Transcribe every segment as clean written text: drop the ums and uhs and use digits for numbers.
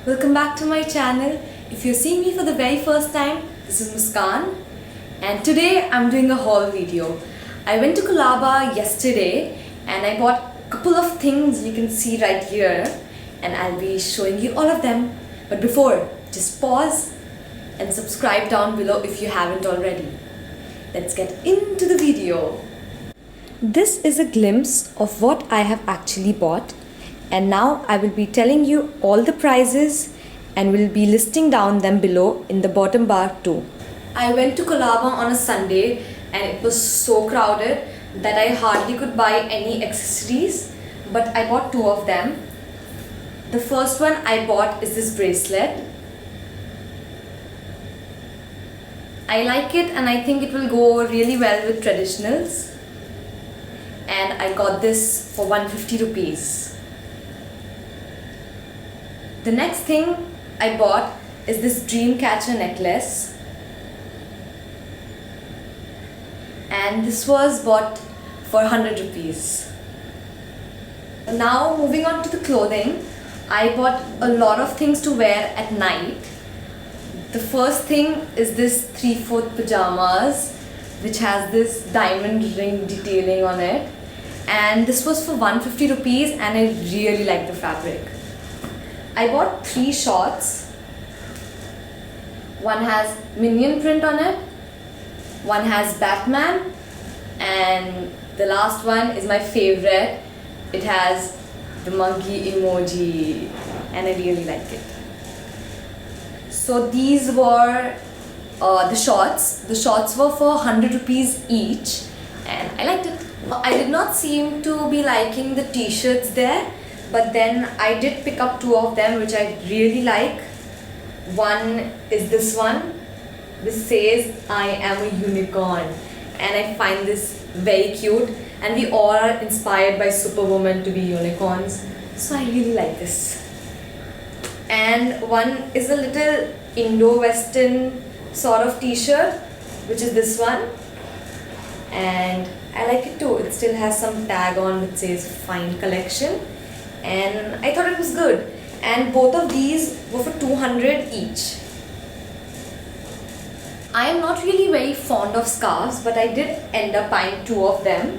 Welcome back to my channel. If you're seeing me for the very first time, this is Muskan and today I'm doing a haul video. I went to Colaba yesterday and I bought a couple of things you can see right here and I'll be showing you all of them. But before, just pause and subscribe down below if you haven't already. Let's get into the video. This is a glimpse of what I have actually bought. And now I will be telling you all the prices and will be listing down them below in the bottom bar too. I went to Colaba on a Sunday and it was so crowded that I hardly could buy any accessories, but I bought two of them. The first one I bought is this bracelet. I like it and I think it will go really well with traditionals. And I got this for 150 rupees. The next thing I bought is this dream catcher necklace, and this was bought for 100 rupees. Now moving on to the clothing, I bought a lot of things to wear at night. The first thing is this 3/4 pajamas which has this diamond ring detailing on it, and this was for 150 rupees and I really like the fabric. I bought 3 shorts. One has Minion print on it, one has Batman, and the last one is my favorite. It has the monkey emoji and I really like it. So these were the shorts. The shorts were for 100 rupees each and I liked it. I did not seem to be liking the t-shirts there, but then I did pick up 2 of them which I really like. One is this one. This says I am a unicorn and I find this very cute, and we all are inspired by Superwoman to be unicorns, so I really like this. And one is a little Indo-Western sort of t-shirt, which is this one, and I like it too. It still has some tag on which says Fine Collection, and I thought it was good. And both of these were for 200 each. I am not really very fond of scarves, but I did end up buying 2 of them.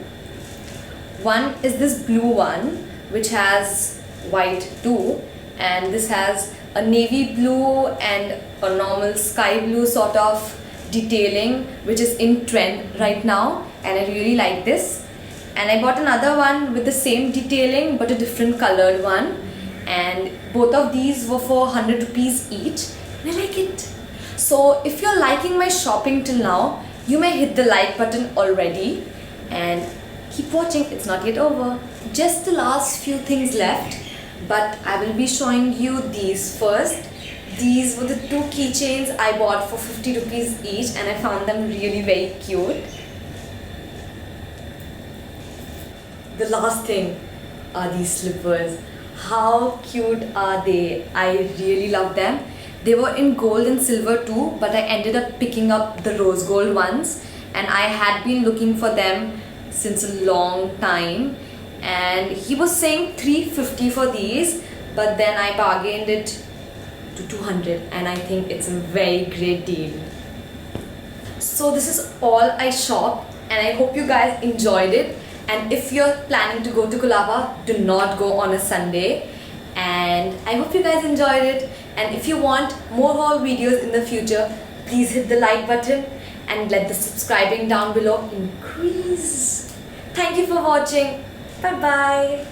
One is this blue one which has white too, and this has a navy blue and a normal sky blue sort of detailing which is in trend right now, and I really like this. And I bought another one with the same detailing but a different colored one, and both of these were for 100 rupees each and I like it. So if you're liking my shopping till now, you may hit the like button already and keep watching, it's not yet over. Just the last few things left, but I will be showing you these first. These were the 2 keychains I bought for 50 rupees each and I found them really very cute. The last thing are these slippers. How cute are they? I really love them. They were in gold and silver too, but I ended up picking up the rose gold ones, and I had been looking for them since a long time, and he was saying 350 for these, but then I bargained it to 200 and I think it's a very great deal. So this is all I shopped and I hope you guys enjoyed it. And if you're planning to go to Colaba, do not go on a Sunday. And I hope you guys enjoyed it. And if you want more haul videos in the future, please hit the like button and let the subscribing down below increase. Thank you for watching. Bye bye.